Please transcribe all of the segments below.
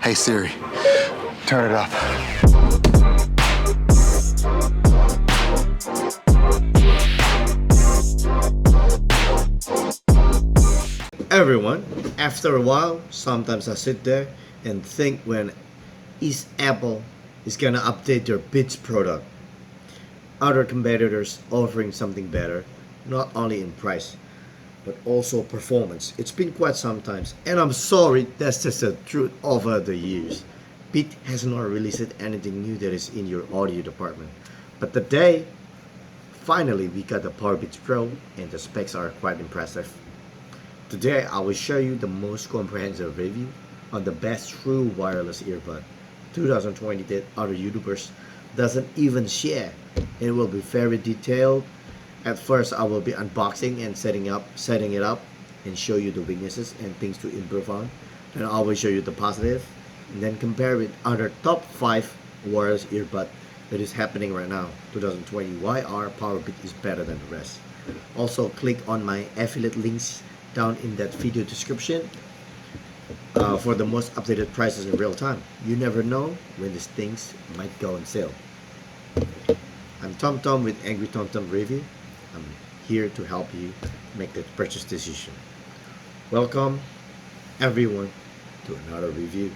Hey Siri, turn it up. Everyone, after a while, sometimes I sit there and think when is Apple is gonna update their Beats product. Other competitors offering something better, not only in price, but also performance. It's been quite some times, and I'm sorry, that's just the truth over the years. Beat has not released anything new that is in your audio department. But today, finally, we got the Powerbeats Pro, and the specs are quite impressive. Today, I will show you the most comprehensive review on the best true wireless earbud 2020 that other YouTubers doesn't even share. It will be very detailed. At first, I will be unboxing and setting it up and show you the weaknesses and things to improve on. Then I will show you the positive and then compare with other top 5 wireless earbud that is happening right now 2020. Why our Powerbeat is better than the rest. Also, click on my affiliate links down in that video description for the most updated prices in real time. You never know when these things might go on sale. I'm Tom Tom with Angry Tom Tom Review. I'm here to help you make the purchase decision. Welcome everyone to another review.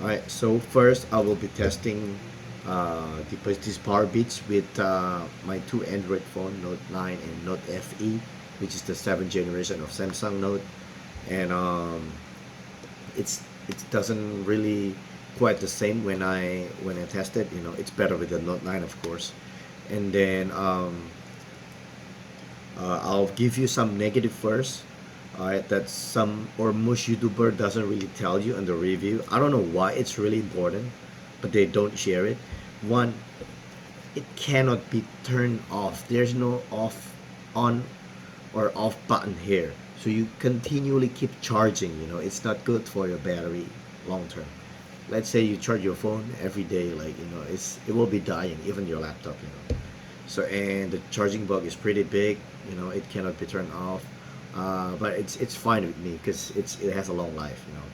Alright, so first I will be testing these Powerbeats with my two Android phone, Note 9 and Note FE, which is the 7th generation of Samsung Note, and it doesn't really quite the same when I test it. You know, it's better with the Note 9, of course. And then I'll give you some negative first. Alright, that some or most YouTuber doesn't really tell you in the review. I don't know why it's really important, but they don't share it. One, it cannot be turned off. There's no on or off button here, so you continually keep charging. You know, it's not good for your battery long term. Let's say you charge your phone every day, like, you know, it will be dying, even your laptop, you know. So, and the charging block is pretty big, you know, it cannot be turned off. But it's fine with me because it has a long life, you know.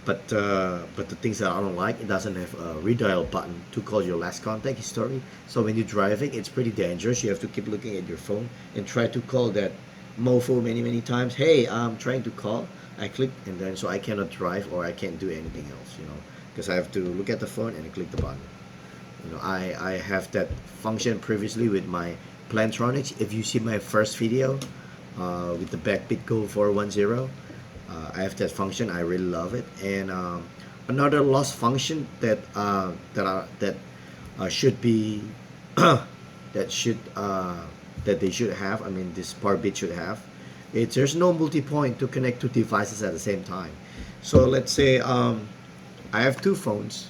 But the things that I don't like, it doesn't have a redial button to call your last contact history. So when you're driving, it's pretty dangerous. You have to keep looking at your phone and try to call that mofo many times. Hey, I'm trying to call. I click, and then so I cannot drive or I can't do anything else, you know, because I have to look at the phone and click the button. You know, I have that function previously with my Plantronics. If you see my first video with the Backbeat Go 410, I have that function. I really love it. And another lost function that should be that they should have. I mean, this Powerbeat should have. There's no multi-point to connect two devices at the same time. So let's say I have two phones,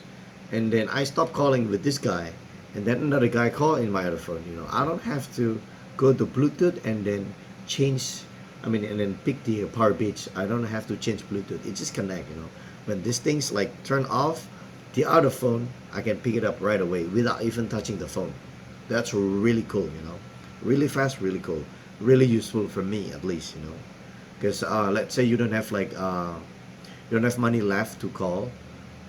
and then I stop calling with this guy, and then another guy call in my other phone. You know, I don't have to go to Bluetooth and then change. I mean, and then pick the Powerbeats. I don't have to change Bluetooth. It just connect. You know, when these things like turn off, the other phone, I can pick it up right away without even touching the phone. That's really cool. You know, really fast, really cool, really useful for me at least. You know, because let's say you don't have you don't have money left to call.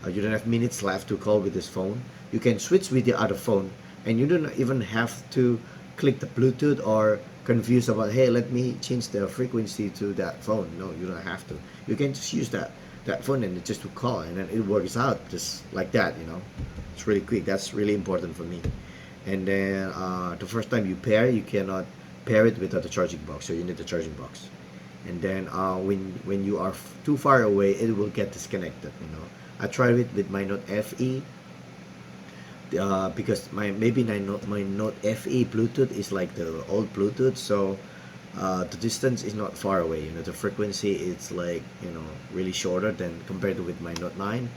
You don't have minutes left to call with this phone. You can switch with the other phone, and you don't even have to click the Bluetooth or confused about, hey, let me change the frequency to that phone. No, you don't have to. You can just use that phone and just to call, and then it works out just like that. You know, it's really quick. That's really important for me. And then the first time you pair, you cannot pair it without the charging box, so you need the charging box. And then when you are too far away, it will get disconnected. You know, I tried it with my Note FE. Because my Note FE Bluetooth is like the old Bluetooth, so the distance is not far away. You know, the frequency is like, you know, really shorter than compared to with my Note 9.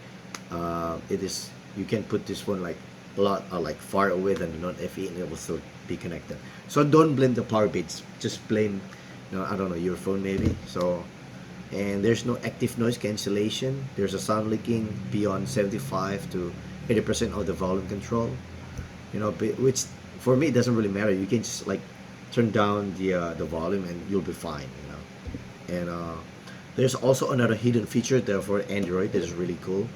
It is, you can put this one like a lot like far away than the Note FE, and it will still be connected. So don't blame the Powerbeats, just blame, you know, I don't know, your phone maybe. So, and there's no active noise cancellation. There's a sound leaking beyond 75 to 80% of the volume control, you know, which for me it doesn't really matter. You can just like turn down the volume and you'll be fine, you know. And There's also another hidden feature there for Android that is really cool.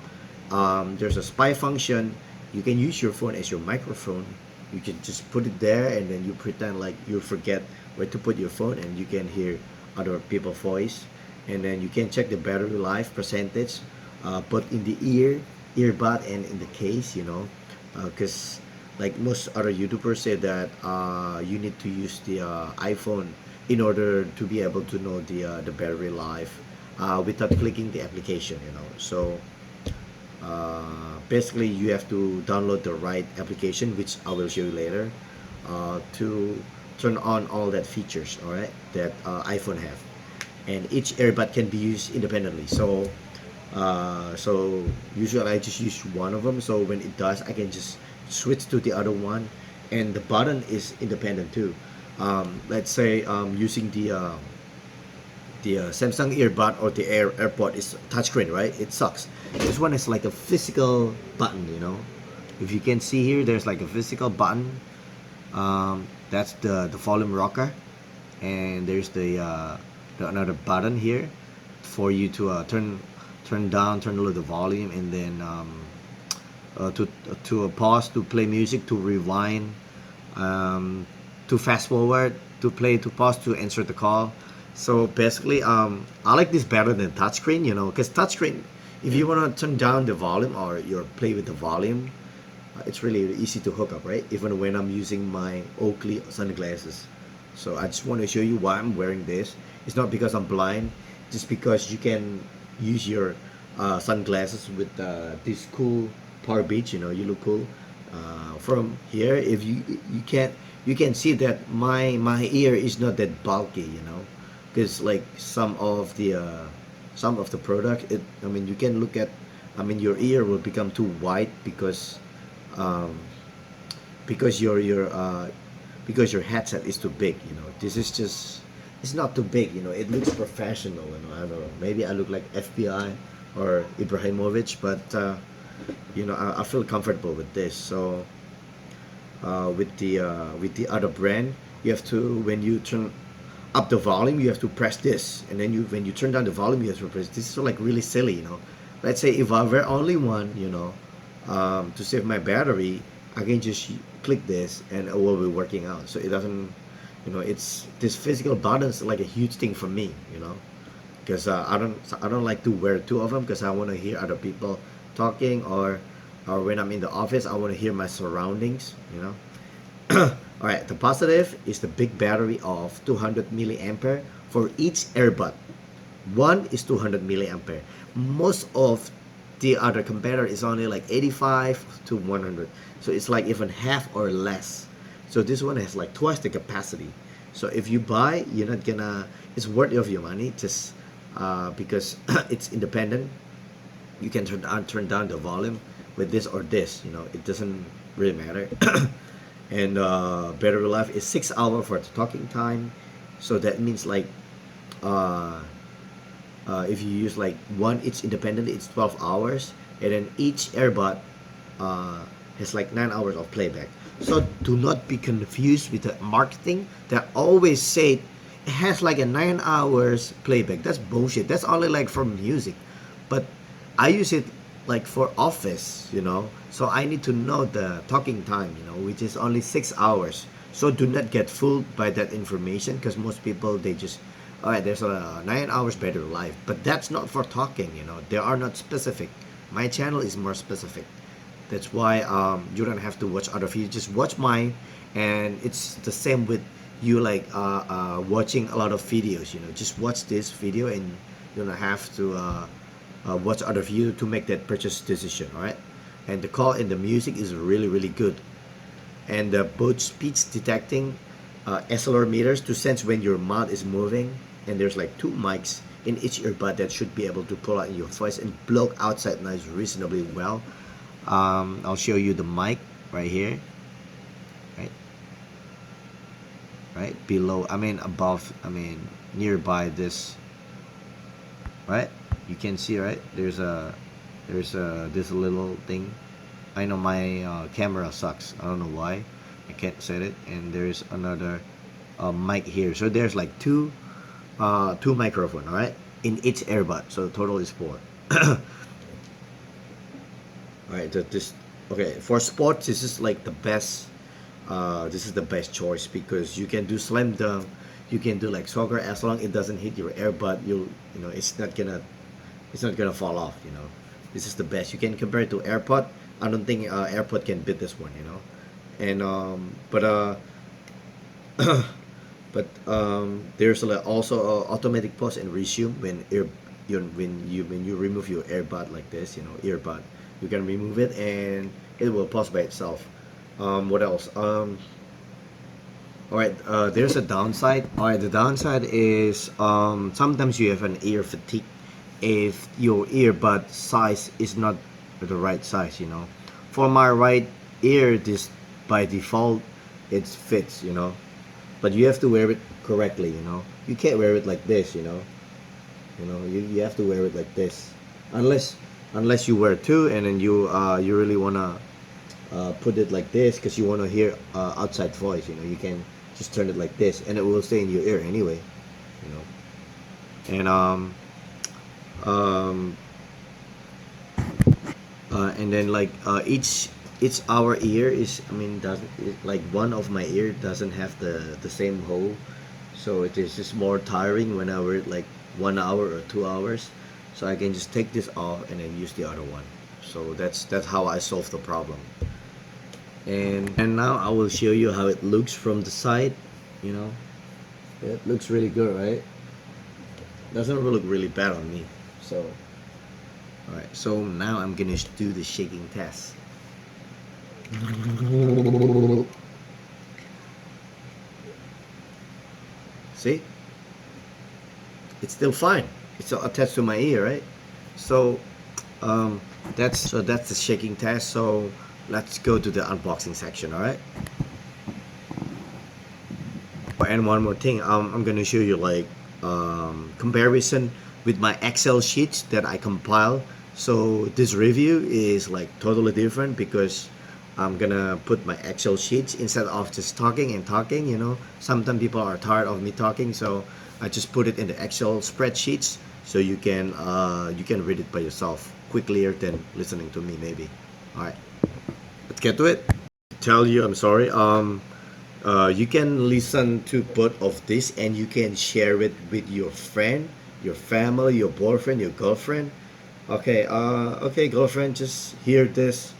There's a spy function. You can use your phone as your microphone. You can just put it there and then you pretend like you forget where to put your phone, and you can hear other people's voice. And then you can check the battery life percentage, both in the earbud and in the case, because like most other YouTubers say that you need to use the iPhone in order to be able to know the battery life without clicking the application. So basically you have to download the right application, which I will show you later, to turn on all that features, all right, that iPhone have. And each earbud can be used independently. So usually I just use one of them, so when it does I can just switch to the other one. And the button is independent too. Let's say using the Samsung earbud or the AirPod is touchscreen, right? It sucks. This one is like a physical button, if you can see here, there's like a physical button. That's the volume rocker, and there's the another button here for you to turn down, turn low the volume, and then to pause, to play music, to rewind, to fast forward, to play, to pause, to answer the call. So basically, I like this better than touchscreen, because touchscreen, if you want to turn down the volume or you play with the volume, it's really easy to hook up, right? Even when I'm using my Oakley sunglasses. So I just want to show you why I'm wearing this. It's not because I'm blind, just because you can use your sunglasses with this cool Powerbeats. You look cool from here. If you can see that my ear is not that bulky, because like some of the product, you can look at, your ear will become too wide because your headset is too big. This is just, it's not too big. It looks professional. I don't know, maybe I look like FBI or Ibrahimovic, but I feel comfortable with this. So with the other brand, you have to, when you turn up the volume, you have to press this, and then when you turn down the volume, you have to press this. So like really silly. Let's say if I wear only one, to save my battery, I can just click this and it will be working out. So it doesn't, it's, this physical button is like a huge thing for me, because I don't like to wear two of them, because I want to hear other people talking, or when I'm in the office, I want to hear my surroundings. All right, the positive is the big battery of 200 milliampere for each earbud. One is 200 milliampere. Most of the other competitor is only like 85 to 100. So it's like even half or less. So this one has like twice the capacity. So if you buy, you're not gonna, it's worth of your money, just because it's independent. You can turn down the volume with this or this. It doesn't really matter. And battery life is 6 hours for the talking time. So that means like if you use like one each independently, it's 12 hours, and then each earbud has like 9 hours of playback. So do not be confused with the marketing that always say it has like a 9 hours playback. That's bullshit. That's only like for music. But I use it like for office, so I need to know the talking time, which is only 6 hours. So do not get fooled by that information, because most people, they just, all right, there's a 9 hours battery life, but that's not for talking. They are not specific. My channel is more specific. That's why you don't have to watch other videos, just watch mine. And it's the same with you, like watching a lot of videos. Just watch this video, and you don't have to watch other videos to make that purchase decision. All right, and the call and the music is really, really good. And both speech detecting accelerometers to sense when your mouth is moving, and there's like 2 mics in each earbud that should be able to pull out your voice and block outside noise reasonably well. I'll show you the mic right here, right below, above, nearby this, right? You can see, right? There's this little thing. I know my camera sucks. I don't know why. I can't set it. And there's another mic here. So there's like two microphone, all right? in each earbud, so total is 4. All right, this okay for sports. This is like the best. This is the best choice because you can do slam dunk, you can do like soccer as long it doesn't hit your earbud. You know it's not gonna fall off. You know, this is the best. You can compare it to AirPod. I don't think AirPod can beat this one. You know, and there's also automatic pause and resume when when you remove your earbud like this, you know, earbud, you can remove it and it will pause by itself. What else? All right, there's a downside. All right, the downside is sometimes you have an ear fatigue if your earbud size is not the right size. You know, for my right ear, this by default it fits. You know, but you have to wear it correctly. You know, you can't wear it like this. You have to wear it like this, unless you wear two and then you really wanna put it like this because you wanna hear outside voice. You know, you can just turn it like this and it will stay in your ear anyway. You know, um, and then like each our ear is, I mean, doesn't like one of my ear doesn't have the same hole, so it is just more tiring when I wear it like 1 hour or 2 hours. So I can just take this off and then use the other one. So that's how I solve the problem. And now I will show you how it looks from the side. You know, it looks really good, right? Doesn't look really bad on me. So all right, so now I'm gonna do the shaking test. See, it's still fine. It's still attached to my ear, right? So that's the shaking test. So let's go to the unboxing section. All right. And one more thing, I'm gonna show you like comparison with my Excel sheets that I compile. So this review is like totally different because I'm gonna put my Excel sheets instead of just talking and talking. You know, sometimes people are tired of me talking, so I just put it in the Excel spreadsheets so you can read it by yourself quicker than listening to me maybe. All right, let's get to it. Tell you I'm sorry. You can listen to both of this and you can share it with your friend, your family, your boyfriend, your girlfriend. Okay, girlfriend, just hear this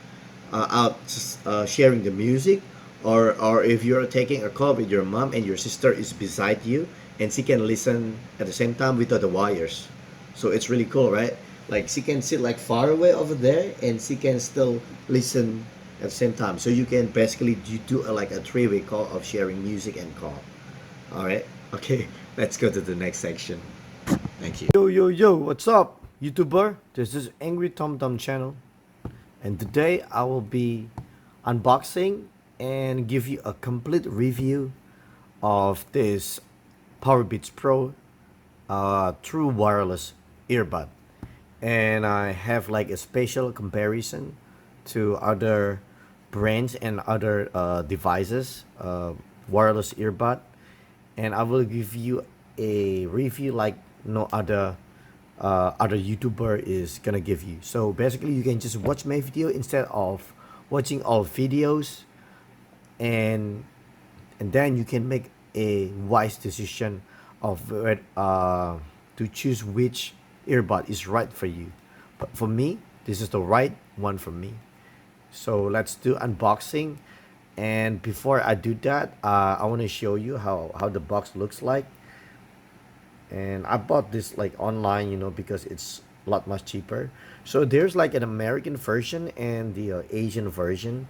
out, just sharing the music, or if you're taking a call with your mom and your sister is beside you and she can listen at the same time without the wires. So it's really cool, right? Like she can sit like far away over there and she can still listen at the same time. So you can basically do like a three-way call of sharing music and call. All right. Okay. Let's go to the next section. Thank you. Yo, what's up, YouTuber? This is Angry Tom Tom channel, and today I will be unboxing and give you a complete review of this Powerbeats Pro true wireless earbud, and I have like a special comparison to other brands and other devices, wireless earbud, and I will give you a review like no other YouTuber is gonna give you. So basically, you can just watch my video instead of watching all videos, and then you can make a wise decision of to choose which earbud is right for you. But for me, this is the right one for me. So let's do unboxing, and before I do that, I want to show you how the box looks like. And I bought this like online, you know, because it's a lot much cheaper. So there's like an American version and the Asian version.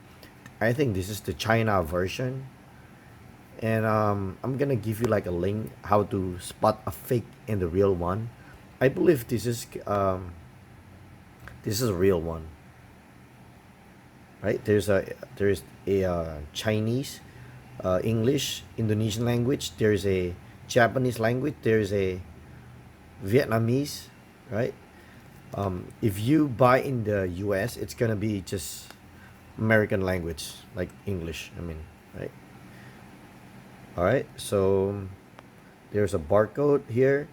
I think this is the China version, and I'm gonna give you like a link how to spot a fake and the real one. I believe this is a real one, right? There's a Chinese, English, Indonesian language. There's a Japanese language. There's a Vietnamese, right? If you buy in the US, it's gonna be just American language, like English. I mean, right? All right. So there's a barcode here,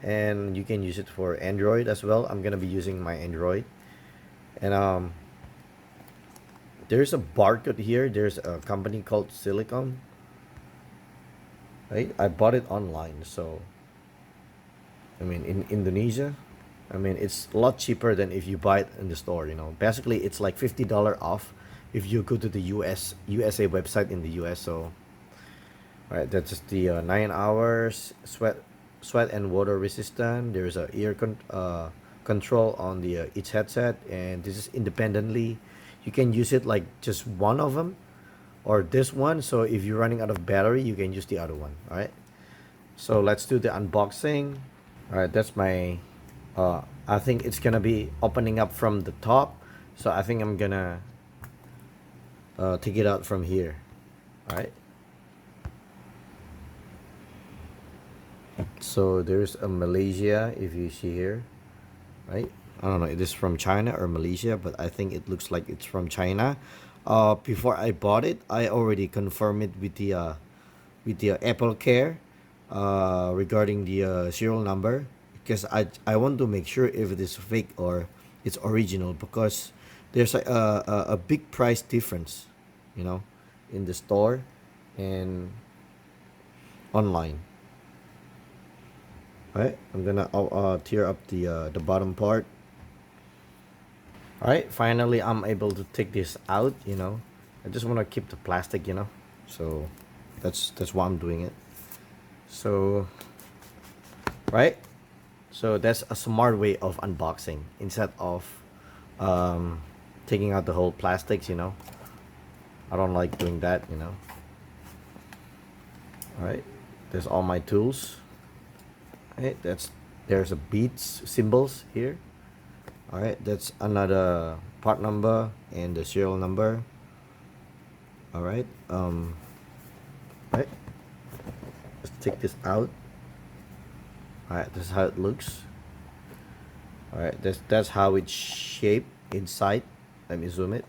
and you can use it for Android as well. I'm gonna be using my Android. And there's a barcode here. There's a company called Silicon, right? I bought it online, so I mean in Indonesia. I mean it's a lot cheaper than if you buy it in the store, you know. Basically it's like $50 off if you go to the USA website in the US. So all right, that's just the 9 hours sweat and water resistant. There's a control on the each headset, and this is independently. You can use it like just one of them, or this one. So if you're running out of battery, you can use the other one. All right. So let's do the unboxing. All right, that's my. I think it's gonna be opening up from the top, so I think I'm gonna take it out from here. All right. So there's a Malaysia, if you see here, right? I don't know if it's from China or Malaysia, but I think it looks like it's from China. Before I bought it, I already confirmed it with the Apple Care regarding the serial number, because I want to make sure if it is fake or it's original, because there's a big price difference, you know, in the store and online. Alright, I'm gonna tear up the bottom part. Alright, finally I'm able to take this out, you know. I just want to keep the plastic, you know. So that's why I'm doing it. So right, so that's a smart way of unboxing instead of taking out the whole plastics, you know. I don't like doing that, you know. Alright, there's all my tools. Right, there's a beats symbols here. All right, that's another part number and the serial number. All right, right, let's take this out. All right, this is how it looks. All right, that's how it's shaped inside. Let me zoom it.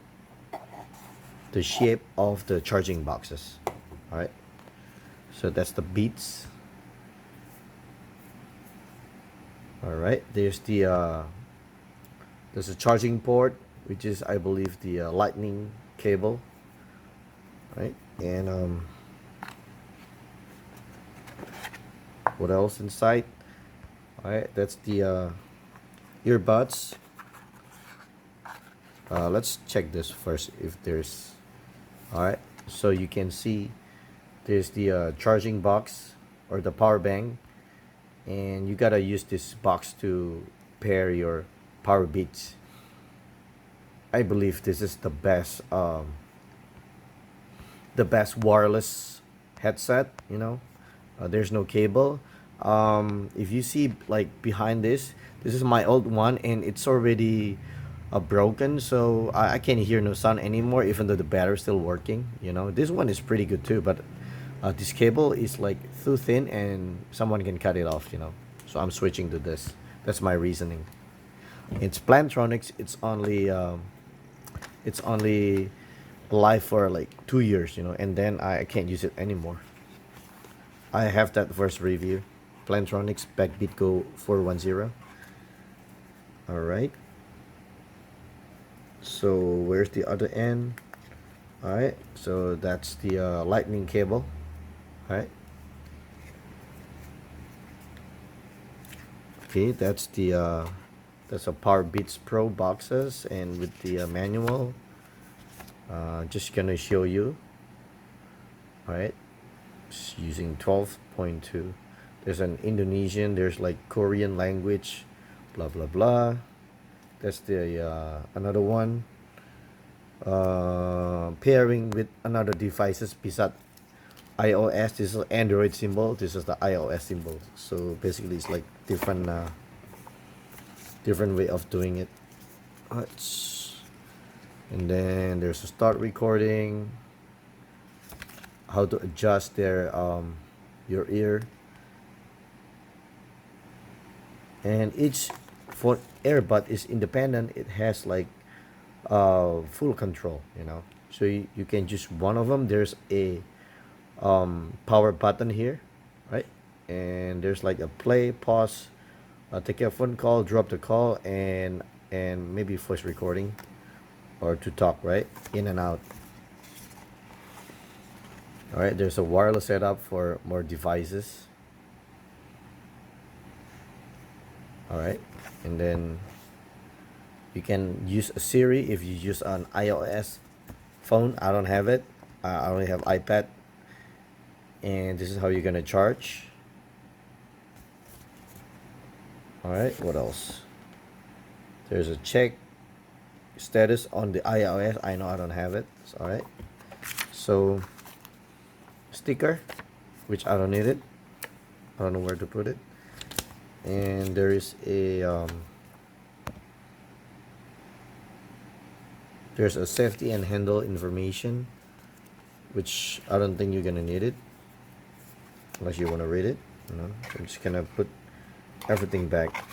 The shape of the charging boxes. All right, so that's the beats. All right, there's a charging port, which is, I believe, the lightning cable, right? And what else inside? All right, that's the earbuds. Let's check this first if there's. All right, so you can see there's the charging box or the power bank, and you gotta use this box to pair your Powerbeats. I believe this is the best wireless headset, you know. There's no cable. If you see, like, behind this is my old one, and it's already broken, so I can't hear no sound anymore, even though the battery's still working, you know. This one is pretty good too, but this cable is like too thin and someone can cut it off, you know. So I'm switching to this. That's my reasoning. It's Plantronics. It's only live for like 2 years, you know, and then I can't use it anymore. I have that first review. Plantronics Backbeat Go 410. All right. So where's the other end? All right. So that's the lightning cable. All right. Okay, that's a Powerbeats Pro boxes, and with the manual. Just gonna show you. All right, just using 12.2. There's an Indonesian. There's like Korean language, blah blah blah. That's the another one. Pairing with another devices besides iOS. This is Android symbol. This is the iOS symbol. So basically, it's like different way of doing it. And then there's a start recording. How to adjust your ear. And each for Earbud is independent. It has like full control, you know. So you can choose one of them. There's a power button here, right? And there's like a play, pause, take a phone call, drop the call, and maybe voice recording or to talk, right? In and out. All right, there's a wireless setup for more devices. All right, and then you can use a Siri if you use an iOS phone. I don't have it. I only have iPad. And this is how you're gonna charge. All right, what else? There's a check status on the iOS. I know I don't have it. All right. So sticker, which I don't need it. I don't know where to put it. And there is a there's a safety and handle information, which I don't think you're gonna need it unless you want to read it. You know, I'm just gonna put everything back.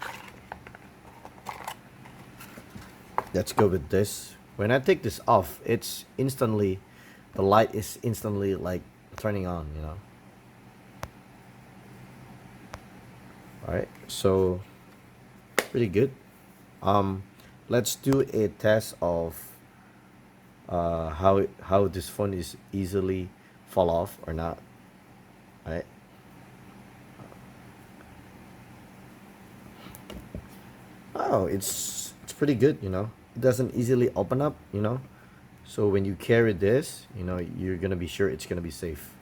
Let's go with this. When I take this off, it's instantly, the light is instantly like turning on, you know. All right, so pretty good. Let's do a test of how this phone is easily fall off or not. All right. Oh, it's pretty good, you know. It doesn't easily open up, you know. So when you carry this, you know, you're gonna be sure it's gonna be safe.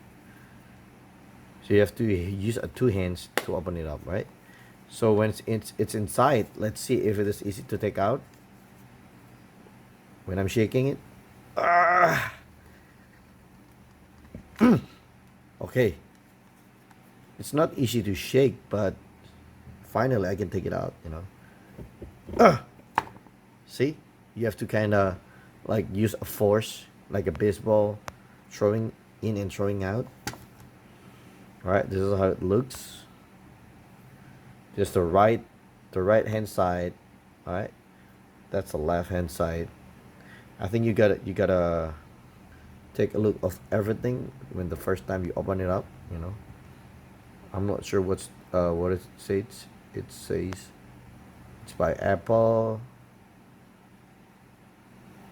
So you have to use two hands to open it up, right? So when it's inside, let's see if it is easy to take out. When I'm shaking it, okay. It's not easy to shake, but finally I can take it out, you know. See, you have to kind of like use a force, like a baseball, throwing in and throwing out. All right, this is how it looks. Just the right hand side. All right, that's the left hand side. I think you gotta take a look of everything when the first time you open it up, you know. I'm not sure what it says. It says it's by Apple.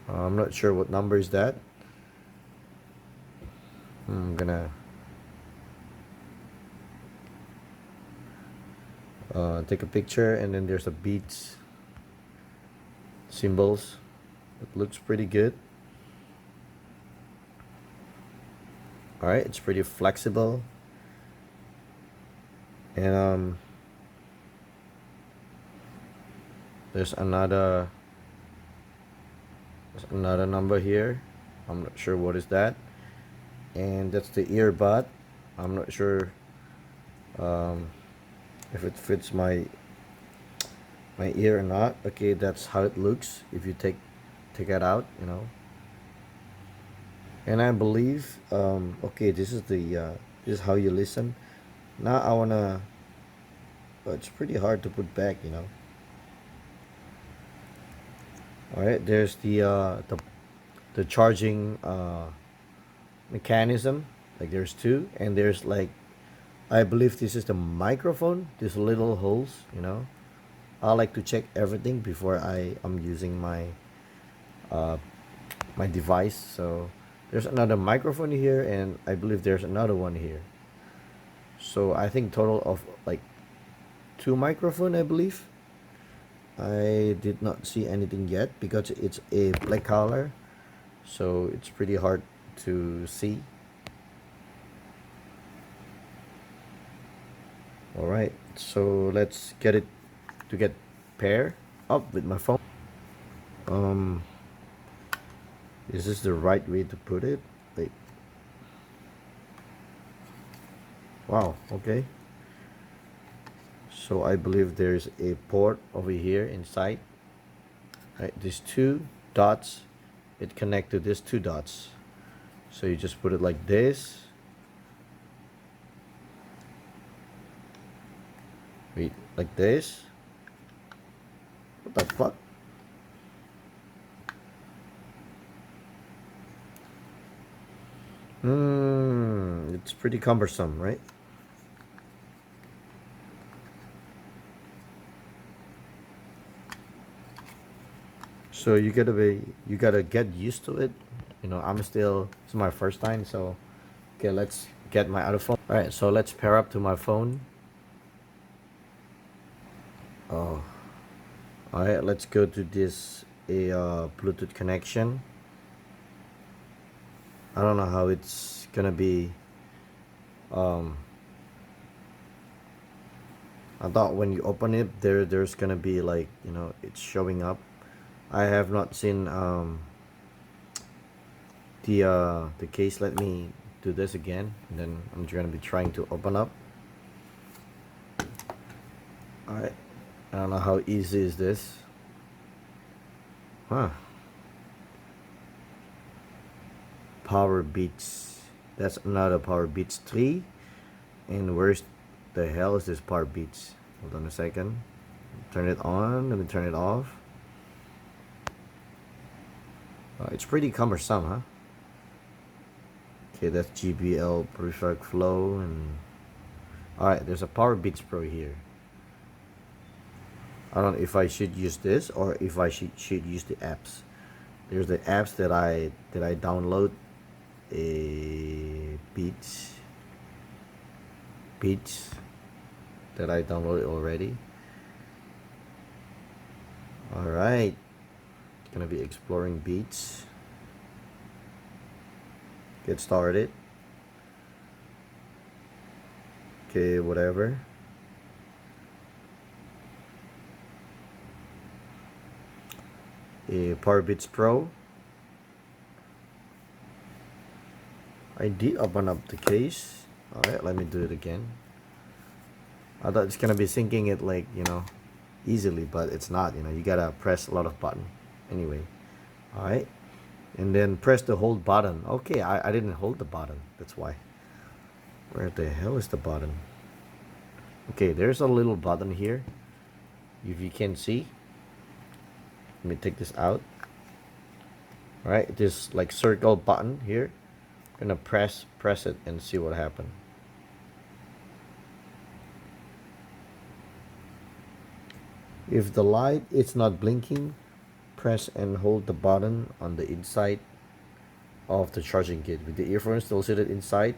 I'm not sure what number is that. I'm gonna take a picture, and then there's a beats symbols. It looks pretty good. All right, it's pretty flexible, and there's another number here. I'm not sure what is that. And that's the earbud. I'm not sure if it fits my ear or not. Okay, that's how it looks if you take it out, you know. And I believe okay, this is how you listen. Now I wanna, but it's pretty hard to put back, you know. All right, there's the charging mechanism. Like there's two, and there's like, I believe this is the microphone. These little holes, you know. I like to check everything before I'm using my my device. So there's another microphone here, and I believe there's another one here. So I think total of like 2 microphone, I believe. I did not see anything yet because it's a black color, so it's pretty hard to see. All right, so let's get pair up with my phone. Is this the right way to put it? Wait. Wow, okay. So I believe there's a port over here inside. Right, these 2 dots, it connect to these 2 dots. So you just put it like this. Wait, like this. What the fuck? It's pretty cumbersome, right? So you gotta get used to it. You know, it's my first time, so okay, let's get my other phone. All right, so let's pair up to my phone. Oh, all right, let's go to this Bluetooth connection. I don't know how it's gonna be. I thought when you open it, there's gonna be like, you know, it's showing up. I have not seen the case. Let me do this again, and then I'm gonna be trying to open up. All right, I don't know how easy is this. Huh. Powerbeats. That's another Powerbeats 3. And where's the hell is this Powerbeats? Hold on a second. Turn it on. Let me turn it off. It's pretty cumbersome, huh? Okay, that's GBL Perfect Flow. And alright, there's a Powerbeats Pro here. I don't know if I should use this or if I should use the apps. There's the apps that I download. Beats that I downloaded already. Alright, gonna be exploring Beats. Get started. Okay, whatever. Powerbeats Pro. I did open up the case. Alright, let me do it again. I thought it's gonna be syncing it like, you know, easily, but it's not. You know, you gotta press a lot of button. Anyway, alright, and then press the hold button. Okay, I didn't hold the button. That's why. Where the hell is the button? Okay, there's a little button here. If you can see, let me take this out. Alright, this like circle button here. I'm gonna press it and see what happened. If the light is not blinking, press and hold the button on the inside of the charging kit. With the earphones still seated inside,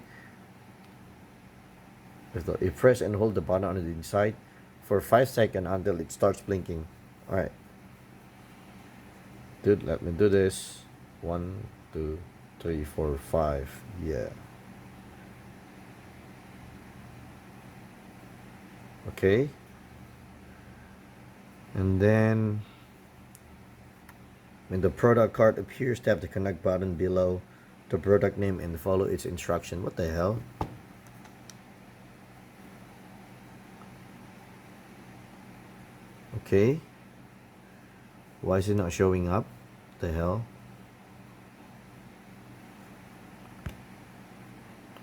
if press and hold the button on the inside for 5 seconds until it starts blinking. Alright. Dude, let me do this. 1, 2, 3, 4, 5. Yeah. Okay. And then when the product card appears, tap the connect button below the product name and follow its instruction. What the hell? Okay. Why is it not showing up? What the hell?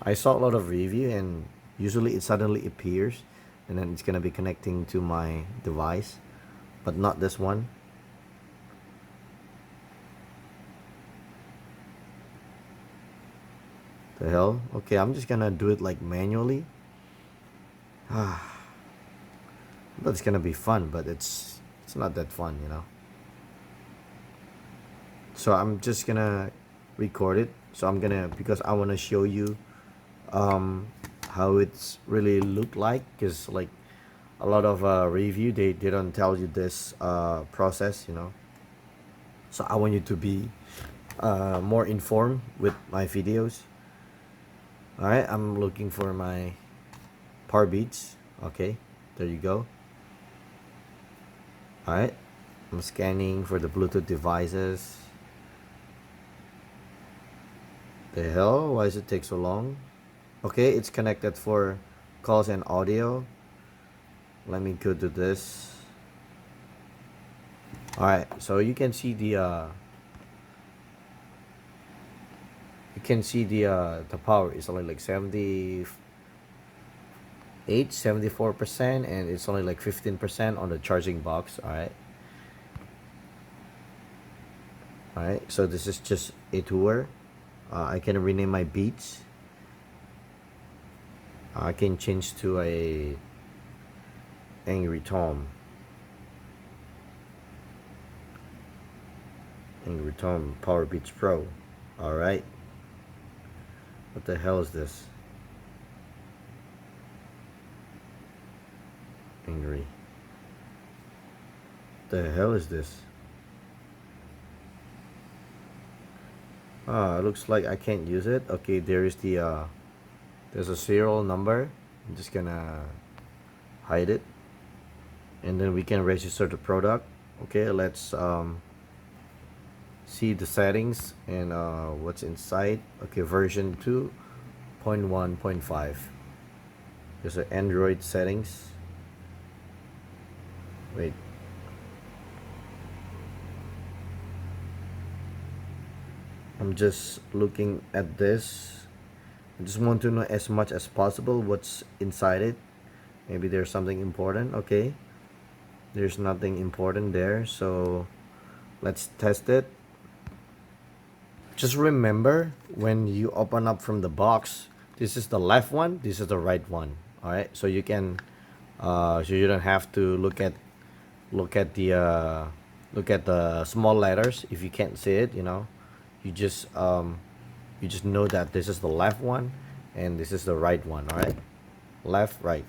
I saw a lot of review and usually it suddenly appears and then it's gonna be connecting to my device, but not this one. The hell? Okay, I'm just gonna do it like manually. But it's gonna be fun, but it's not that fun, you know. So I'm just gonna record it. So I'm gonna, because I wanna show you how it's really look like, because like a lot of review they don't tell you this process, you know. So I want you to be more informed with my videos. Alright, I'm looking for my Powerbeats. Okay, there you go. Alright, I'm scanning for the Bluetooth devices. The hell? Why does it take so long? Okay, it's connected for calls and audio. Let me go to this. Alright, so you can see the power is only like 74%, and it's only like 15% on the charging box. Alright, so this is just a tour. I can rename my beats. I can change to a Angry Tom. and return Powerbeats Pro. Alright. What the hell is this? Angry. What the hell is this? Ah, it looks like I can't use it. Okay, there is the there's a serial number. I'm just gonna hide it, and then we can register the product. Okay, let's see the settings and what's inside. Okay, version 2.1.5. There's an Android settings. Wait. I'm just looking at this. I just want to know as much as possible what's inside it. Maybe there's something important. Okay, there's nothing important there, so let's test it. Just remember, when you open up from the box, this is the left one, this is the right one. All right, so you can so you don't have to look at the small letters if you can't see it, you know. You just know that this is the left one and this is the right one. All right, left, right.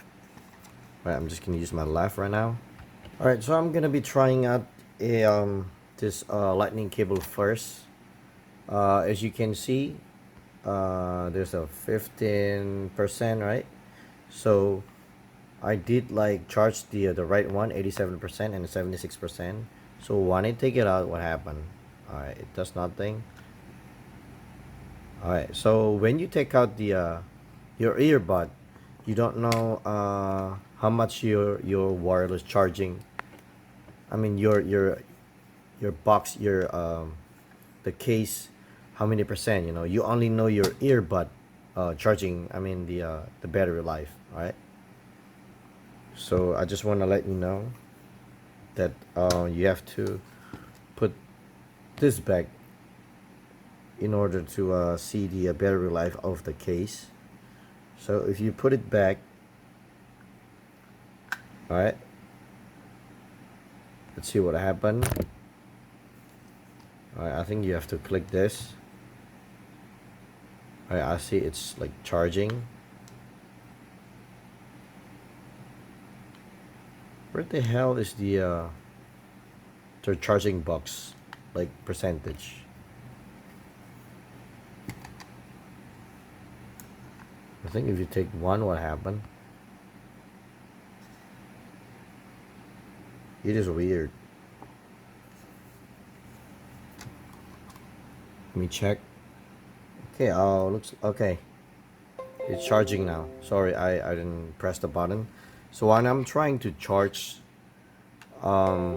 All right, I'm just gonna use my left right now. All right, so I'm gonna be trying out a this lightning cable first. As you can see, there's a 15%, right? So I did like charge the right one, 87% and 76%. So when I take it out, what happened? All right, it does nothing. All right, so when you take out the your earbud, you don't know how much your wireless charging. I mean your box, your the case, how many percent, you know. You only know your earbud charging, I mean the battery life. All right, so I just want to let you know that you have to put this back in order to see the battery life of the case. So if you put it back, all right, let's see what happened. All right, I think you have to click this. All right, I see it's like charging. Where the hell is the charging box like percentage? I think if you take one, what happened? It is weird. Let me check. Okay, looks okay. It's charging now. Sorry, I didn't press the button. So when I'm trying to charge, I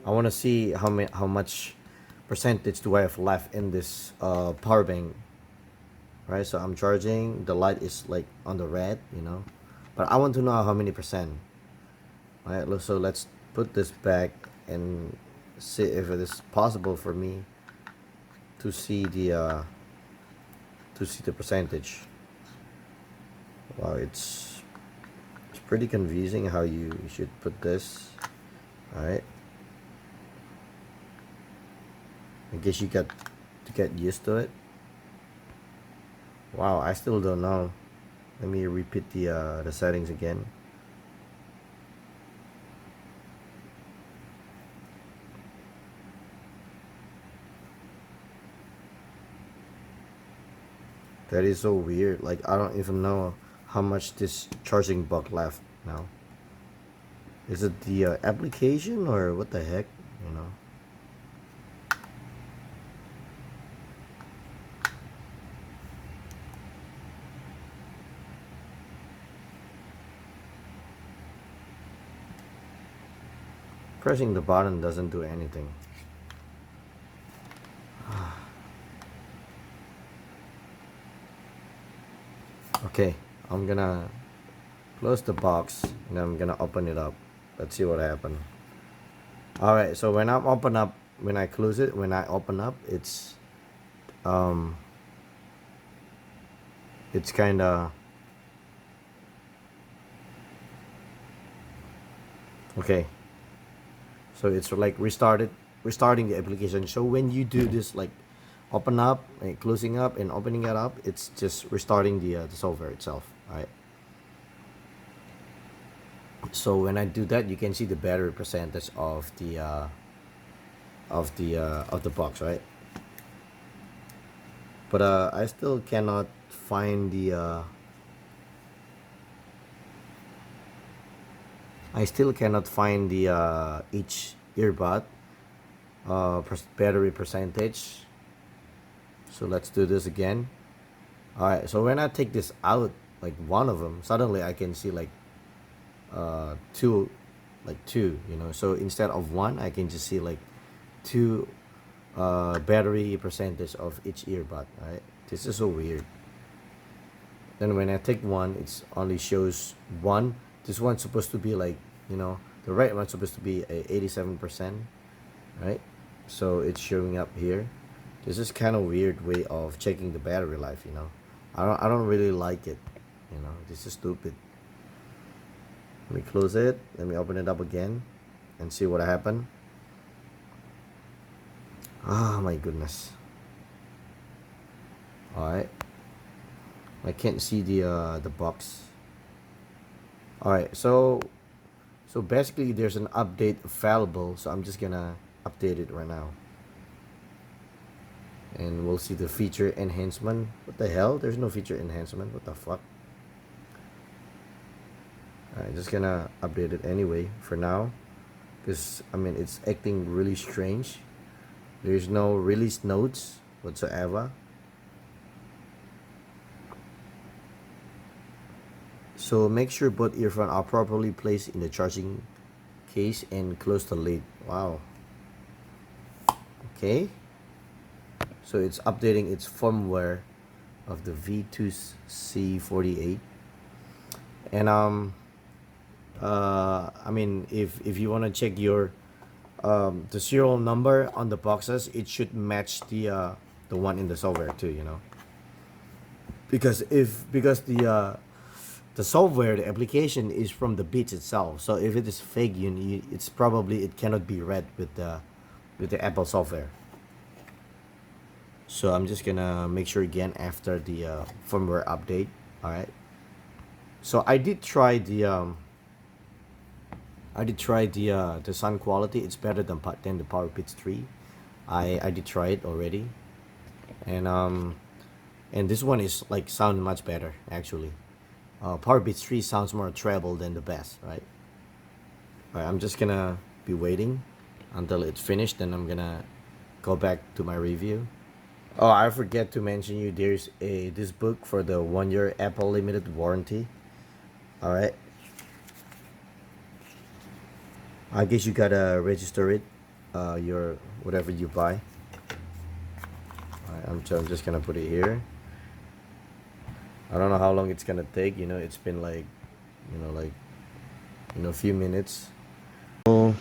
want to see how much percentage do I have left in this power bank. Right, so I'm charging. The light is like on the red, you know, but I want to know how many percent. All right, so let's put this back and see if it is possible for me to see the percentage. Wow, it's pretty confusing how you should put this. All right, I guess you got to get used to it. Wow, I still don't know. Let me repeat the settings again. That is so weird. Like, I don't even know how much this charging buck left now. Is it the application or what the heck, you know? Pressing the button doesn't do anything. Okay, I'm gonna close the box and I'm gonna open it up. Let's see what happened. Alright, so when I open up, when I close it, when I open up, it's kinda okay. So it's like restarted restarting the application. So when you do this, like open up and closing up and opening it up, it's just restarting the software itself. All right. So when I do that, you can see the battery percentage of the box, right? But I still cannot find the each earbud battery percentage. So let's do this again. All right, so when I take this out, like one of them, suddenly I can see like two, you know. So instead of one, I can just see like two battery percentage of each earbud. Right, this is so weird. Then when I take one, it's only shows one. This one's supposed to be like, you know, the right one's supposed to be a 87%, right? So it's showing up here. This is kind of weird way of checking the battery life, you know. I don't really like it, you know. This is stupid. Let me close it. Let me open it up again and see what happened. Ah, my goodness. All right. I can't see the box. All right, so basically there's an update available, so I'm just gonna update it right now, and we'll see the feature enhancement. What the hell? There's no feature enhancement. What the fuck? Alright, just gonna update it anyway for now, because I mean it's acting really strange. There's no release notes whatsoever. So make sure both earphones are properly placed in the charging case and close the lid. Wow. Okay. So it's updating its firmware of the V2C48. And I mean, if you want to check your the serial number on the boxes, it should match the one in the software too, you know. Because the software, the application is from the Beats itself. So if it is fake, it's probably it cannot be read with the Apple software. So I'm just gonna make sure again after the firmware update. All right. So I did try the sound quality. It's better than the Powerbeats 3. I did try it already, and this one is like sound much better actually. Powerbeats 3 sounds more treble than the bass, right? Alright, I'm just gonna be waiting until it's finished, then I'm gonna go back to my review. Oh, I forget to mention you, there's this book for the 1-year Apple limited warranty. Alright. I guess you gotta register it, your whatever you buy. Alright, I'm just gonna put it here. I don't know how long it's gonna take, you know. It's been like, a few minutes. So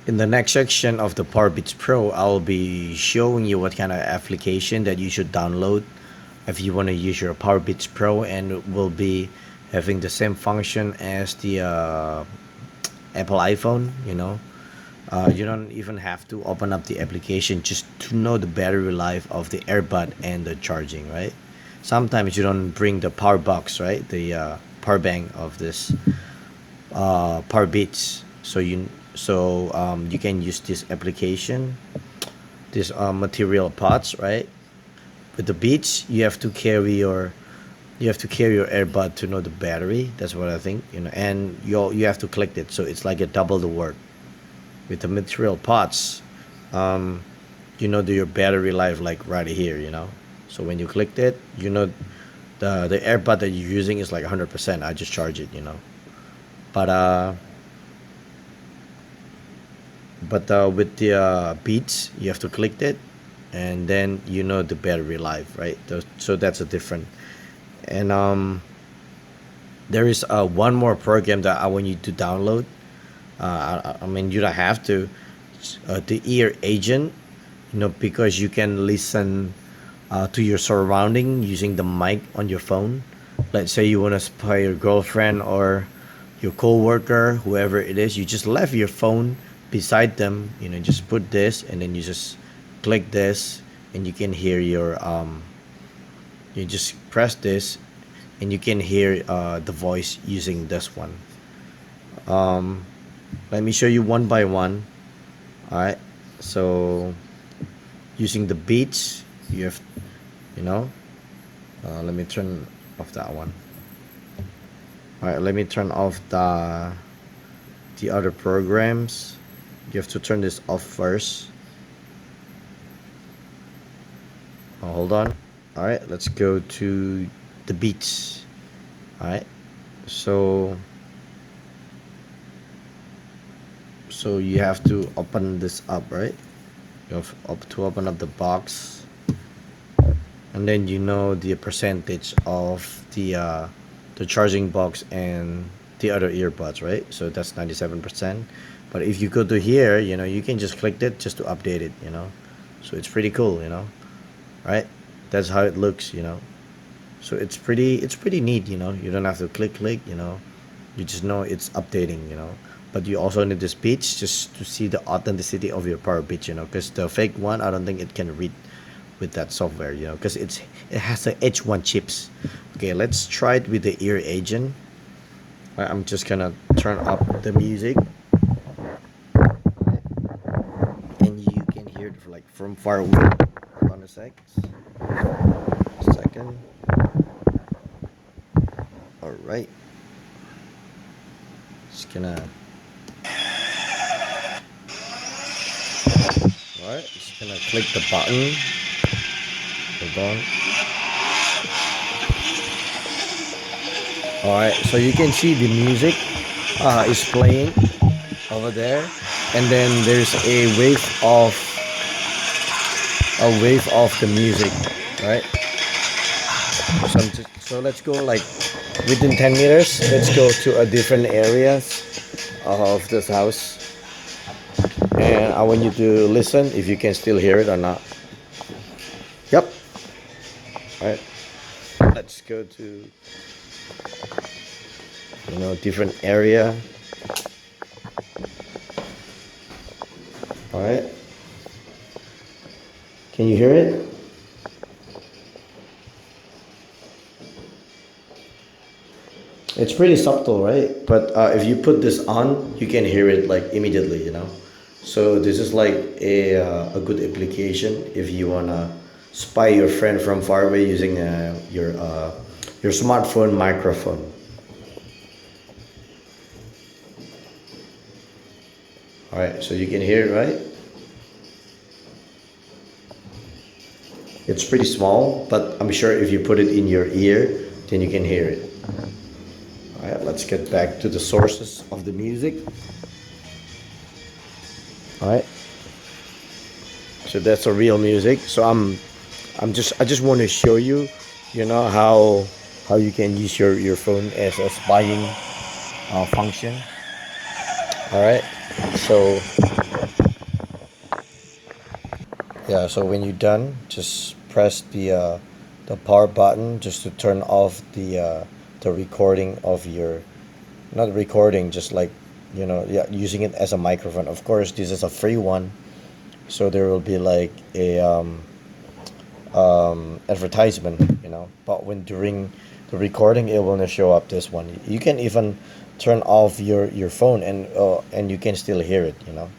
in the next section of the Powerbeats Pro, I'll be showing you what kind of application that you should download if you want to use your Powerbeats Pro, and it will be having the same function as the Apple iPhone, you know. You don't even have to open up the application just to know the battery life of the earbud and the charging, right? Sometimes you don't bring the power box, right? The power bank of this Powerbeats, so you can use this application, this material pods, right? With the Beats, you have to carry your earbud to know the battery. That's what I think, you know, and you have to collect it, so it's like a double the work. With the material pods, you know your battery life like right here, you know. So when you clicked it, you know the earbud that you're using is like 100%. I just charge it, you know. But with the Beats, you have to click it, and then you know the battery life, right? So that's a different. And there is one more program that I want you to download. I mean, you don't have to. The Ear Agent, you know, because you can listen to your surrounding using the mic on your phone. Let's say you want to spy your girlfriend or your co-worker, whoever it is. You just left your phone beside them, you know, just put this, and then you just click this, and you can hear your you just press this, and you can hear the voice using this one. Let me show you one by one. All right, so using the beats, you have, you know, let me turn off that one. All right, let me turn off the other programs. You have to turn this off first. Oh, hold on. All right, let's go to the beats. All right, so you have to open this up, right? You have to open up the box, and then you know the percentage of the charging box and the other earbuds, right? So that's 97%. But if you go to here, you know, you can just click it just to update it, you know. So it's pretty cool, you know, right? That's how it looks, you know. So it's pretty neat, you know. You don't have to click, you know. You just know it's updating, you know. But you also need the speech just to see the authenticity of your Powerbeats, you know, because the fake one, I don't think it can read with that software, you know, because it has the H1 chips. Okay, let's try it with the ear agent. I'm just gonna turn up the music, and you can hear it like from far away. Hold on a second. All right, just gonna. All right, just gonna click the button. Hold on. All right, so you can see the music is playing over there, and then there's a wave of the music, right? So let's go like within 10 meters. Let's go to a different areas of this house, and I want you to listen if you can still hear it or not. Yep. All right. Let's go to, you know, different area. All right. Can you hear it? It's pretty subtle, right? But if you put this on, you can hear it like immediately, you know. So this is like a good application if you wanna spy your friend from far away using your smartphone microphone. All right, so you can hear it, right? It's pretty small, but I'm sure if you put it in your ear, then you can hear it. All right, let's get back to the sources of the music. All right, so that's a real music. So I just want to show you, you know, how you can use your phone as a spying function. All right, so yeah, so when you're done, just press the power button just to turn off the recording of your, not recording, just like, you know, yeah, using it as a microphone. Of course, this is a free one, so there will be like a advertisement, you know. But when during the recording, it will not show up this one. You can even turn off your phone, and you can still hear it, you know.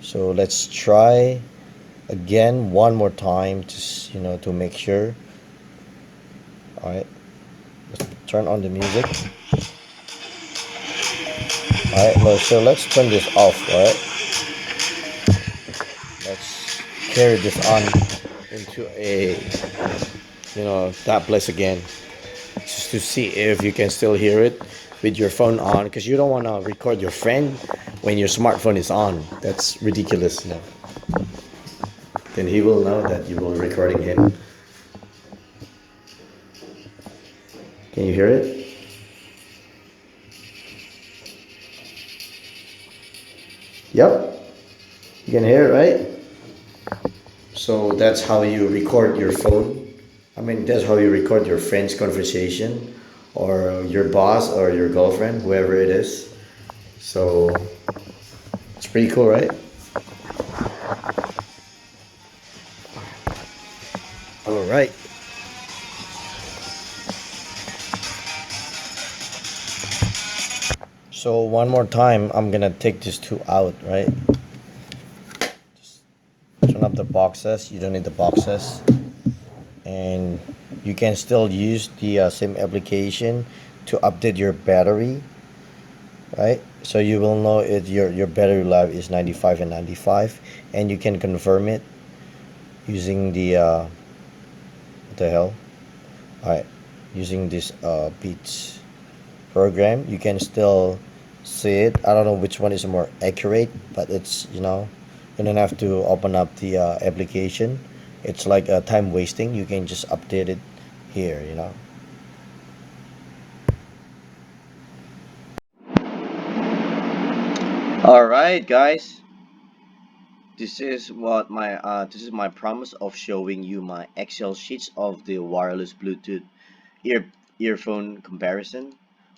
So let's try again one more time, just, you know, to make sure. All right, let's turn on the music. All right, so let's turn this off. All right, let's carry this on into a, you know, that place again, just to see if you can still hear it with your phone on, because you don't want to record your friend when your smartphone is on. That's ridiculous, you know. Then he will know that you will be recording him. Can you hear it? Yep, you can hear it, right? So that's how you record your phone. I mean, that's how you record your friend's conversation, or your boss, or your girlfriend, whoever it is. So it's Pretty cool, right? All right. So one more time, I'm gonna take these two out, right? Turn up the boxes. You don't need the boxes, and you can still use the same application to update your battery, right? So you will know if your battery life is 95 and 95, and you can confirm it using what the hell? All right, using this Beats program, you can still see it. I don't know which one is more accurate, but it's, you don't have to open up the application. It's like time wasting. You can just update it here. All right, guys. This is my promise of showing you my Excel sheets of the wireless Bluetooth ear earphone comparison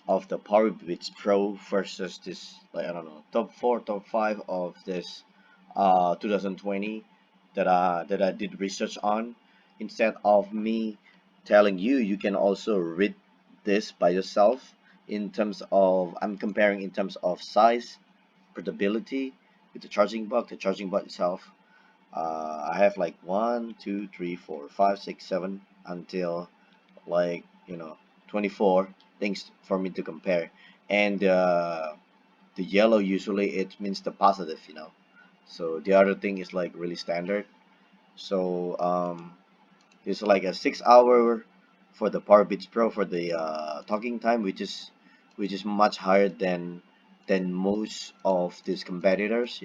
of the Powerbeats Pro versus this, like, I don't know, top four, top five of this 2020 that I did research on. Instead of me telling you, you can also read this by yourself. I'm comparing in terms of size, portability with the charging box itself. I have like one, two, three, four, five, six, seven until, like, 24 things for me to compare. And the yellow usually it means the positive. So the other thing is like really standard. So it's like a 6 hour for the Powerbeats Pro for the talking time, which is much higher than most of these competitors.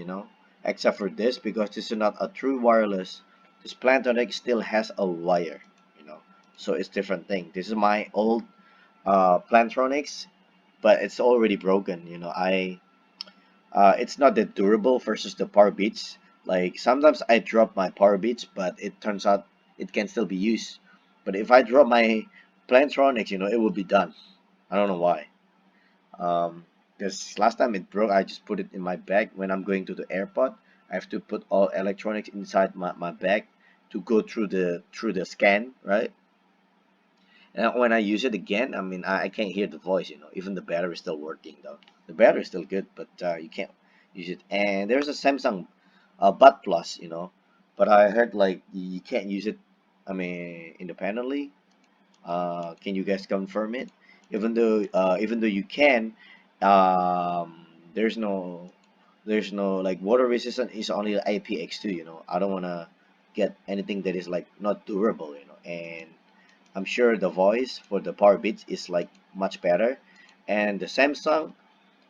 Except for this, because this is not a true wireless. This Plantronics still has a wire. So it's different thing. This is my old Plantronics, but it's already broken. It's not that durable versus the Power Beats. Like sometimes I drop my Power Beats, but it turns out it can still be used. But if I drop my Plantronics, it will be done. I don't know why. Because last time it broke, I just put it in my bag. When I'm going to the airport, I have to put all electronics inside my bag to go through the scan, right? And when I use it again, I mean, I can't hear the voice. Even the battery is still working though. The battery is still good, but you can't use it. And there's a Samsung Bud Plus. But I heard like you can't use it, I mean, independently. Can you guys confirm it? Even though you can, there's no like water resistant is only IPX2. I don't wanna get anything that is like not durable. And I'm sure the voice for the Power Beats is like much better. And the Samsung,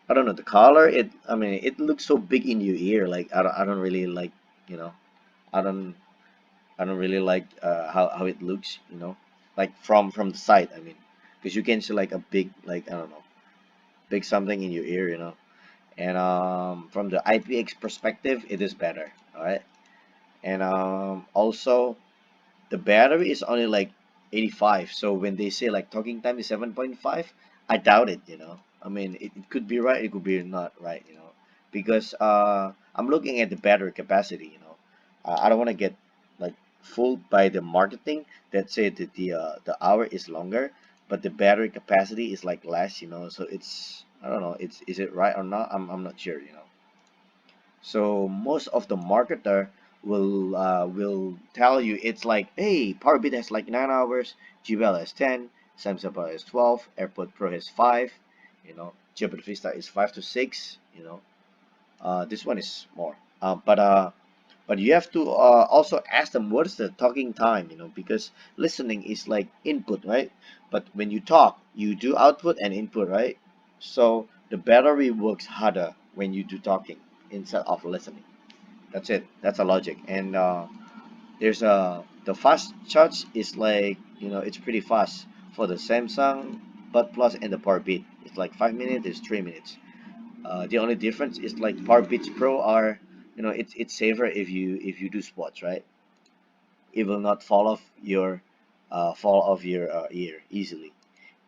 I don't know the color. I mean, it looks so big in your ear. Like I don't really like, you know, I don't, I don't really like how it looks. Like from the side. I mean, because you can see like a big, like, I don't know, big something in your ear. And from the IPX perspective, it is better. All right. And also, the battery is only like 85. So when they say like talking time is 7.5, I doubt it. I mean, it could be right, it could be not right. Because I'm looking at the battery capacity. I don't want to get like fooled by the marketing that say that the hour is longer, but the battery capacity is like less. So it's, I don't know, is it right or not? I'm not sure. So most of the marketer will tell you it's like, hey, Powerbeat has like 9 hours, JBL has 10, Samsung Bar has 12, AirPod Pro has 5, Jupiter Vista is 5 to 6. This one is more. But you have to also ask them what is the talking time. Because listening is like input, right? But when you talk, you do output and input, right? So the battery works harder when you do talking instead of listening. That's it. That's a logic. And there's the fast charge is like, it's pretty fast for the Samsung Bud Plus and the Powerbeat. It's like 5 minutes. It's 3 minutes. The only difference is like Powerbeats Pro are, it's safer if you do sports, right? It will not fall off your ear easily.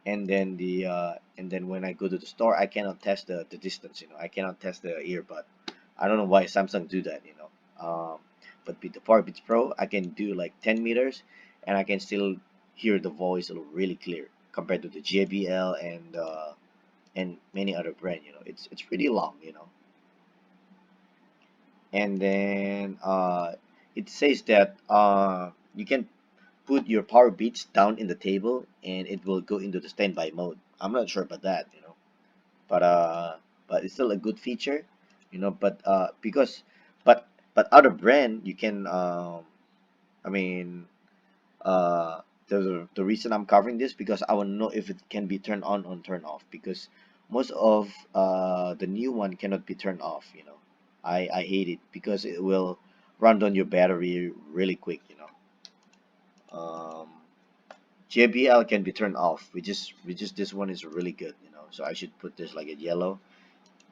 And then when I go to the store, I cannot test the distance. I cannot test the earbud. I don't know why Samsung do that, you know. But with the Powerbeats Pro, I can do like 10 meters, and I can still hear the voice really clear compared to the JBL and many other brand. You know, it's pretty long, you know. And then it says that you can put your power beats down in the table and it will go into the standby mode. I'm not sure about that, you know, but it's still a good feature, you know. But because but other brand you can I mean uh the reason I'm covering this because I want to know if it can be turned on or turned off, because most of the new one cannot be turned off, you know. I hate it because it will run down your battery really quick, you know. JBL can be turned off, which is this one is really good, you know. So I should put this like a yellow.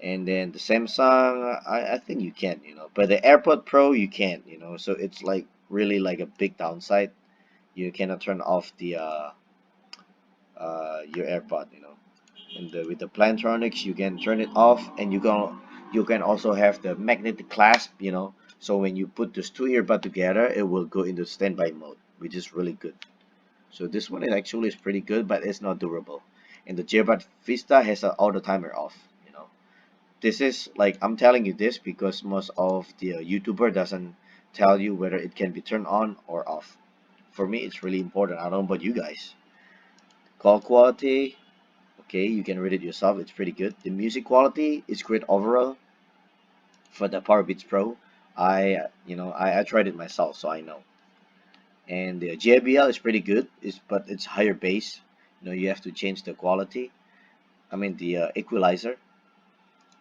And then the Samsung, I think you can, you know, but the AirPod Pro you can't, you know. So it's like really like a big downside. You cannot turn off the your AirPod, you know. And with the Plantronics, you can turn it off, and you can also have the magnetic clasp, you know. So when you put those two earbud together, it will go into standby mode, which is really good. So this one is actually is pretty good, but it's not durable. And the Earbud Vista has an auto timer off, you know. This is like I'm telling you this because most of the YouTuber doesn't tell you whether it can be turned on or off. For me, it's really important. I don't know about you guys. Call quality, okay, you can read it yourself. It's pretty good. The music quality is great overall for the Powerbeats Pro. I tried it myself, so I know. And the JBL is pretty good. But it's higher bass. You know, you have to change the quality. I mean the equalizer.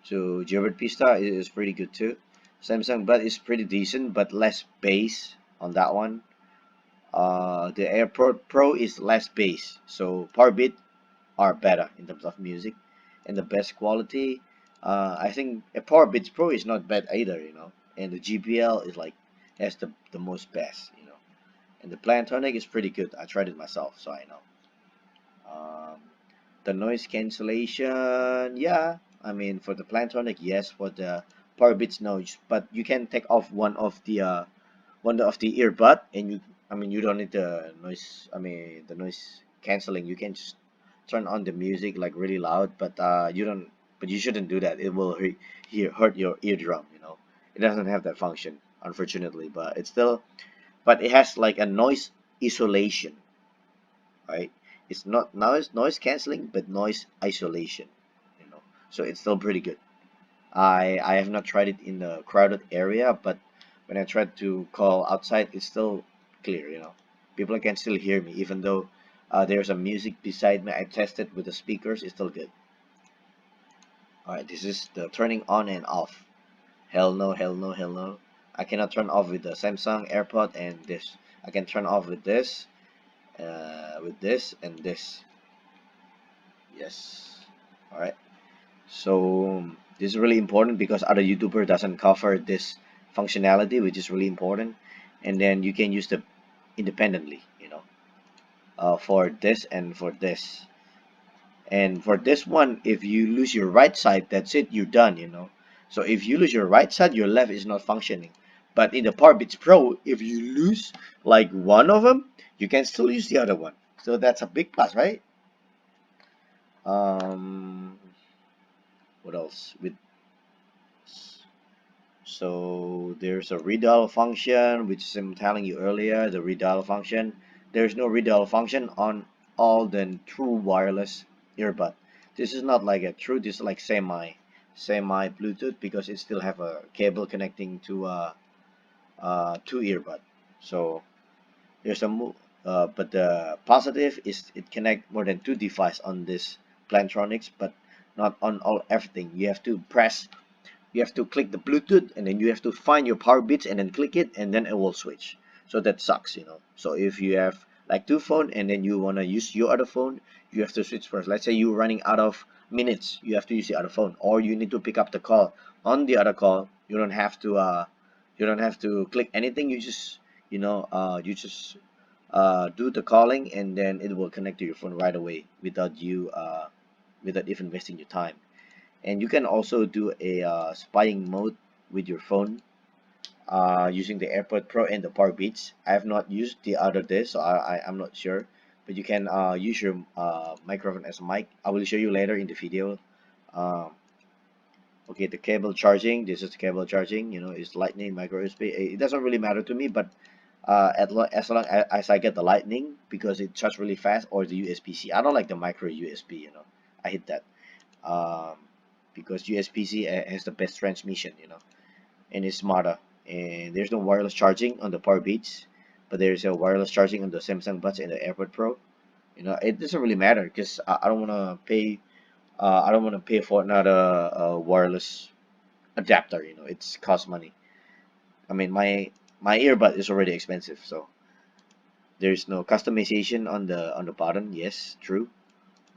So Earbud Pista is pretty good too. Samsung Bud is pretty decent, but less bass on that one. The AirPod Pro is less bass, so Powerbeat are better in terms of music, and the best quality. I think a Powerbeats Pro is not bad either, you know, and the GPL is like has the most best, you know, and the Plantonic is pretty good. I tried it myself, so I know. Um, the noise cancellation, yeah, I mean for the Plantonic, yes, for the Powerbeats noise, but you can take off one of the earbud, and I mean you don't need the noise, I mean the noise canceling. You can just turn on the music like really loud, but you don't, but you shouldn't do that. It will hurt your eardrum, you know. It doesn't have that function, unfortunately, but it's still, but it has like a noise isolation, right? It's not noise canceling, but noise isolation, you know. So it's still pretty good. I have not tried it in a crowded area, but when I tried to call outside, it's still clear, you know. People can still hear me, even though there's a music beside me. I tested with the speakers, it's still good. Alright, this is the turning on and off. Hell no, hell no, hell no. I cannot turn off with the Samsung AirPod and this. I can turn off with this, and this. Yes. Alright. So this is really important because other YouTuber doesn't cover this functionality, which is really important. And then you can use the independently, you know, for this and for this. And for this one, if you lose your right side, that's it, you're done, you know. So if you lose your right side, your left is not functioning. But in the Powerbeats Pro, if you lose like one of them, you can still use the other one. So that's a big plus, right? Um, what else? So there's a redial function, which I'm telling you earlier, the redial function. There's no redial function on all the true wireless earbud. This is not like a true, this is like semi Bluetooth because it still have a cable connecting to two earbud. So there's a but the positive is it connect more than two devices on this Plantronics, but not on all everything. You have to click the Bluetooth, and then you have to find your power bits and then click it, and then it will switch. So that sucks, you know. So if you have like two phone and then you want to use your other phone, you have to switch first. Let's say you're running out of minutes, you have to use the other phone, or you need to pick up the call. On the other call, you don't have to click anything. You just, do the calling, and then it will connect to your phone right away without without even wasting your time. And you can also do a spying mode with your phone using the AirPod Pro and the Powerbeats. I have not used the other disc, so I'm not sure. But you can use your microphone as a mic. I will show you later in the video. Um, okay, the cable charging. This is the cable charging. You know, it's Lightning, micro USB. It doesn't really matter to me, but as long as I get the Lightning because it charges really fast, or the USB-C. I don't like the micro USB. You know, I hate that um, because USB-C has the best transmission. You know, and it's smarter. And there's no wireless charging on the Powerbeats, but there's a wireless charging on the Samsung Buds and the AirPod Pro. You know, it doesn't really matter because I don't want to pay. I don't want to pay for another wireless adapter. You know, it's cost money. I mean, my earbud is already expensive, so there's no customization on the button. Yes, true.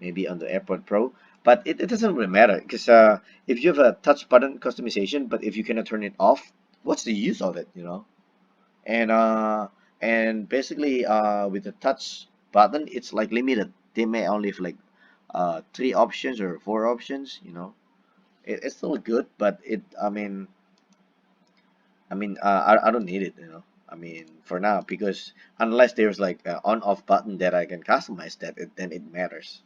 Maybe on the AirPod Pro, but it doesn't really matter because if you have a touch button customization, but if you cannot turn it off, what's the use of it? You know, and basically with the touch button, it's like limited. They may only have like three options or four options. You know, it's still good, but I don't need it, you know. I mean, for now, because unless there's like an on-off button that I can customize that, then it matters.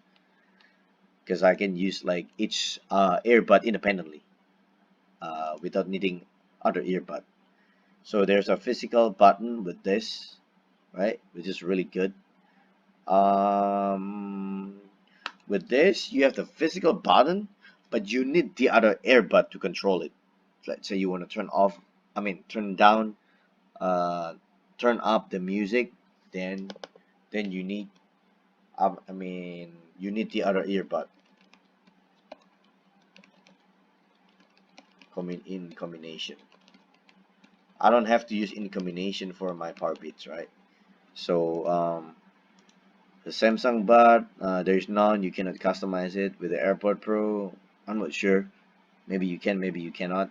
Because I can use like each earbud independently without needing other earbud. So there's a physical button with this, right? Which is really good. Um, with this, you have the physical button, but you need the other earbud to control it. Let's say you want to turn down uh, turn up the music, then you need you need the other earbud coming in combination. I don't have to use in combination for my Powerbeats, right? So the Samsung bud, there's none. You cannot customize it with the AirPod Pro. I'm not sure. Maybe you can, maybe you cannot.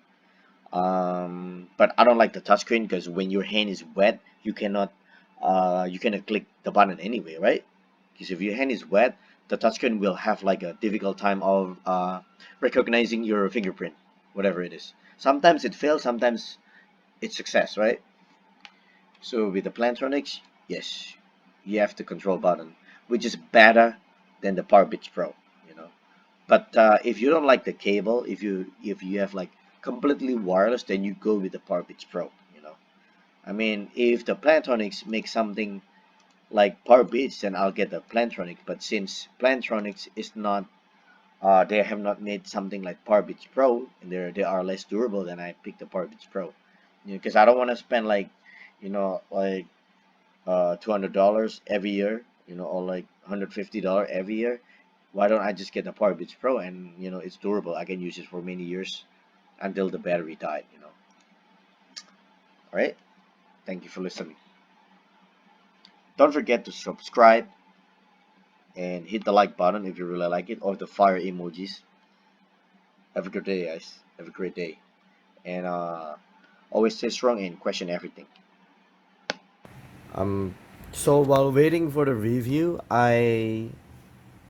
But I don't like the touchscreen because when your hand is wet, you cannot click the button anyway, right? Because if your hand is wet, the touchscreen will have like a difficult time of recognizing your fingerprint, whatever it is. Sometimes it fails, sometimes it's success, right? So with the Plantronics, yes, you have the control button, which is better than the Powerbeats Pro, you know. But if you don't like the cable, if you have like completely wireless, then you go with the Powerbeats Pro, you know. I mean, if the Plantronics make something like Powerbeats, then I'll get the Plantronics. But since Plantronics is not, they have not made something like Powerbeats Pro, and they are less durable, then I pick the Powerbeats Pro. You know, because I don't want to spend like, you know, like $200 every year, you know, or like $150 every year. Why don't I just get the Powerbeats Pro and you know it's durable? I can use it for many years until the battery died. You know. All right. Thank you for listening. Don't forget to subscribe and hit the like button if you really like it, or the fire emojis. Have a good day, guys. Have a great day, and always stay strong and question everything. So while waiting for the review, I